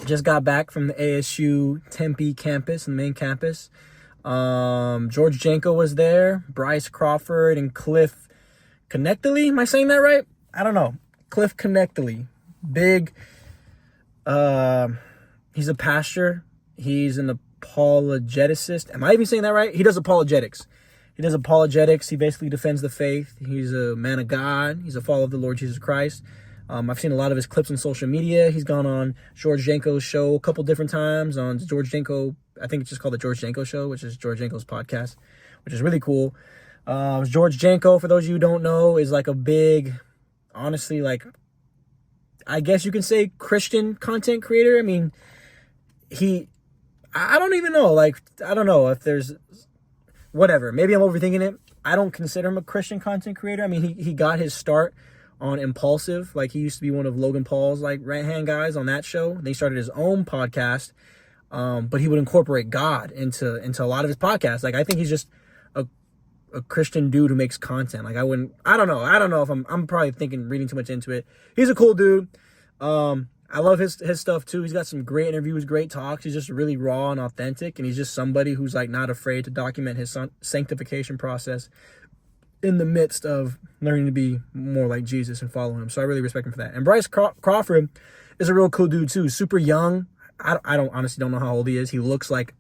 Just got back from the ASU Tempe campus, the main campus. George Janko was there, Bryce, Crawford, and Cliffe Knechtle. Am I saying that right? I don't know. Cliffe Knechtle. Big. He's a pastor. He's an apologeticist. Am I even saying that right? He does apologetics. He basically defends the faith. He's a man of God. He's a follower of the Lord Jesus Christ. I've seen a lot of his clips on social media. He's gone on George Janko's show a couple different times on George Janko. I think it's just called the George Janko Show, which is George Janko's podcast, which is really cool. George Janko, for those of you who don't know, is like a big, honestly, like, I guess you can say Christian content creator. I mean, I don't even know. Like, I don't know if there's, whatever. Maybe I'm overthinking it. I don't consider him a Christian content creator. I mean, he got his start on Impulsive. Like, he used to be one of Logan Paul's, like, right-hand guys on that show. Then he started his own podcast, but he would incorporate God into a lot of his podcasts. Like, I think he's just a Christian dude who makes content. Like, I don't know if I'm probably reading too much into it. He's a cool dude. I love his stuff too. He's got some great interviews, great talks. He's just really raw and authentic, and he's just somebody who's like not afraid to document his sanctification process in the midst of learning to be more like Jesus and follow him. So I really respect him for that. And Bryce Crawford is a real cool dude too. Super young. I honestly don't know how old he is. He looks like,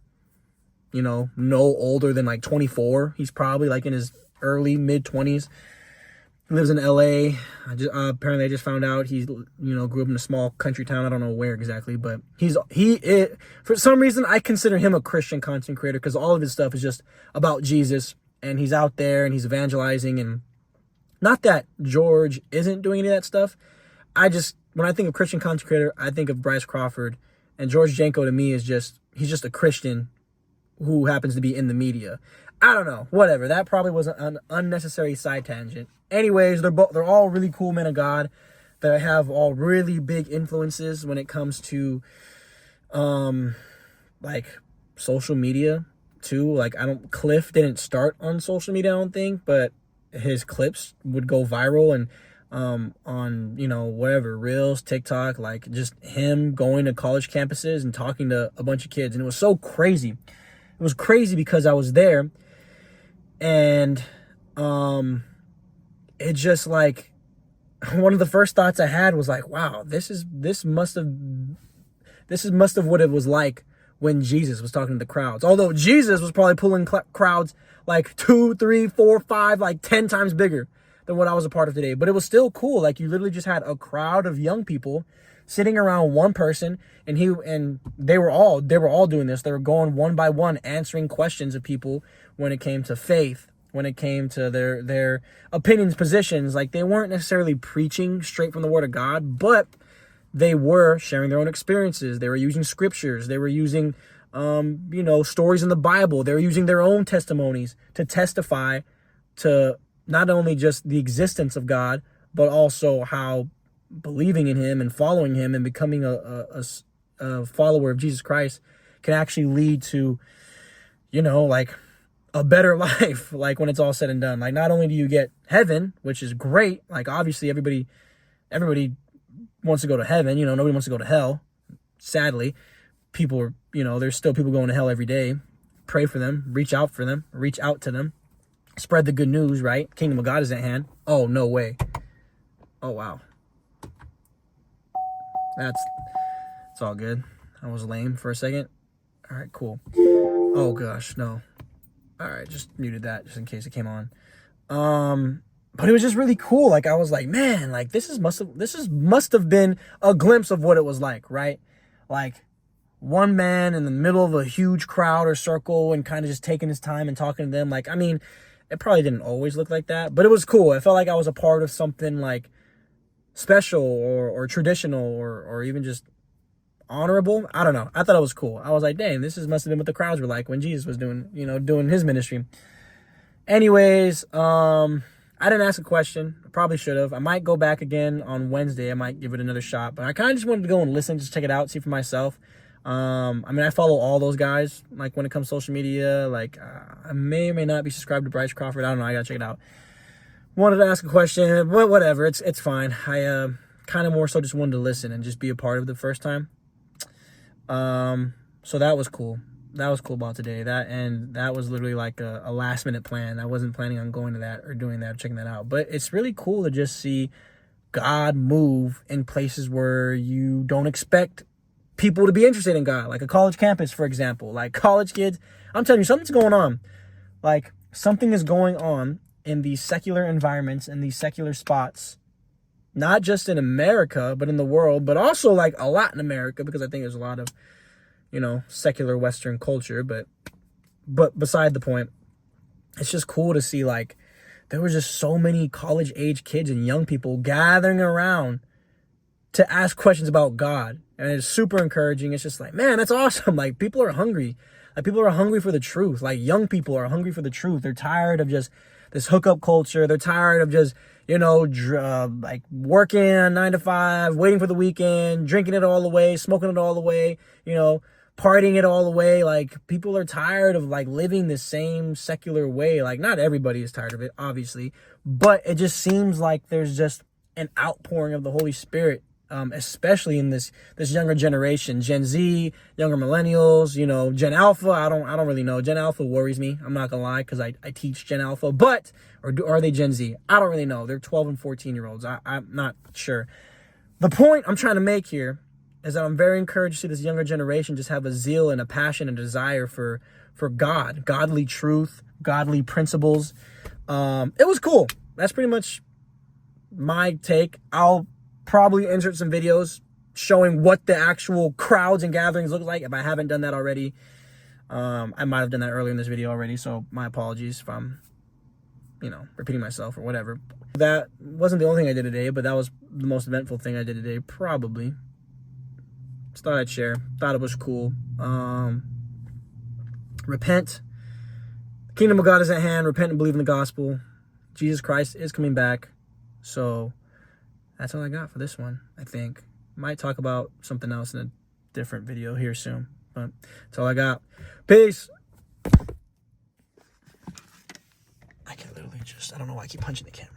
no older than like 24. He's probably like in his early mid-20s. He lives in LA. Apparently I just found out he grew up in a small country town. I don't know where exactly, but for some reason I consider him a Christian content creator because all of his stuff is just about Jesus, and he's out there and he's evangelizing. And not that George isn't doing any of that stuff. When I think of Christian content creator, I think of Bryce Crawford, and George Janko to me he's just a Christian who happens to be in the media. I don't know, whatever. That probably was an unnecessary side tangent. Anyways, they're all really cool men of God that have all really big influences when it comes to like social media too. Like, Cliffe didn't start on social media, I don't think, but his clips would go viral and on whatever, Reels, TikTok, like just him going to college campuses and talking to a bunch of kids. And it was so crazy. It was crazy because I was there, and it just like, one of the first thoughts I had was like, wow, this must have what it was like when Jesus was talking to the crowds. Although Jesus was probably pulling crowds like 2, 3, 4, 5, like 10 times bigger than what I was a part of today. But it was still cool. Like, you literally just had a crowd of young people sitting around one person, and they were all doing this. They were going one by one, answering questions of people when it came to faith, when it came to their opinions, positions. Like, they weren't necessarily preaching straight from the Word of God, but they were sharing their own experiences. They were using scriptures. They were using, stories in the Bible. They were using their own testimonies to testify to not only just the existence of God, but also how believing in him and following him and becoming a follower of Jesus Christ can actually lead to, like a better life, like when it's all said and done. Like, not only do you get heaven, which is great, like obviously everybody wants to go to heaven, nobody wants to go to hell. Sadly, people are, there's still people going to hell every day. Pray for them, reach out to them, spread the good news, right? Kingdom of God is at hand. Oh, no way. Oh, wow. It's all good. I was lame for a second. All right, cool. Oh gosh, no. All right, just muted that just in case it came on. But it was just really cool. Like, I was like, man, like this must have been a glimpse of what it was like, right? Like, one man in the middle of a huge crowd or circle and kind of just taking his time and talking to them. Like, I mean, it probably didn't always look like that, but it was cool. I felt like I was a part of something like special or traditional or even just honorable. I don't know. I thought it was cool. I was like, dang, must have been what the crowds were like when Jesus was doing his ministry. Anyways, I didn't ask a question. I probably should have. I might go back again on Wednesday. I might give it another shot, but I kind of just wanted to go and listen, just check it out, see for myself. I follow all those guys, like when it comes to social media. Like, I may or may not be subscribed to Bryce Crawford. I don't know. I gotta check it out. Wanted to ask a question, but whatever. It's fine. I kind of more so just wanted to listen and just be a part of it the first time. So that was cool. That was cool about today. That was literally like a last minute plan. I wasn't planning on going to that or doing that or checking that out. But it's really cool to just see God move in places where you don't expect people to be interested in God. Like a college campus, for example. Like college kids, I'm telling you, something's going on. Like something is going on in these secular environments, in these secular spots, not just in America, but in the world, but also like a lot in America, because I think there's a lot of, secular Western culture, but beside the point, it's just cool to see like there were just so many college age kids and young people gathering around to ask questions about God. And it's super encouraging. It's just like, man, that's awesome. Like people are hungry. Like people are hungry for the truth. Like young people are hungry for the truth. They're tired of just this hookup culture. They're tired of just, like working 9 to 5, waiting for the weekend, drinking it all the way, smoking it all the way, partying it all the way. Like people are tired of like living the same secular way. Like not everybody is tired of it, obviously, but it just seems like there's just an outpouring of the Holy Spirit, especially in this younger generation, Gen Z, younger millennials, Gen Alpha. I don't really know. Gen Alpha worries me. I'm not gonna lie, because I teach Gen Alpha, or are they Gen Z? I don't really know. They're 12 and 14-year-olds. I'm not sure. The point I'm trying to make here is that I'm very encouraged to see this younger generation just have a zeal and a passion and desire for God, godly truth, godly principles. It was cool. That's pretty much my take. I'll probably insert some videos showing what the actual crowds and gatherings look like if I haven't done that already. I might have done that earlier in this video already, so my apologies if I'm, repeating myself or whatever. That wasn't the only thing I did today, but that was the most eventful thing I did today, probably. Just thought I'd share. Thought it was cool. Repent. The kingdom of God is at hand. Repent and believe in the gospel. Jesus Christ is coming back. So that's all I got for this one, I think. Might talk about something else in a different video here soon. But that's all I got. Peace. I don't know why I keep punching the camera.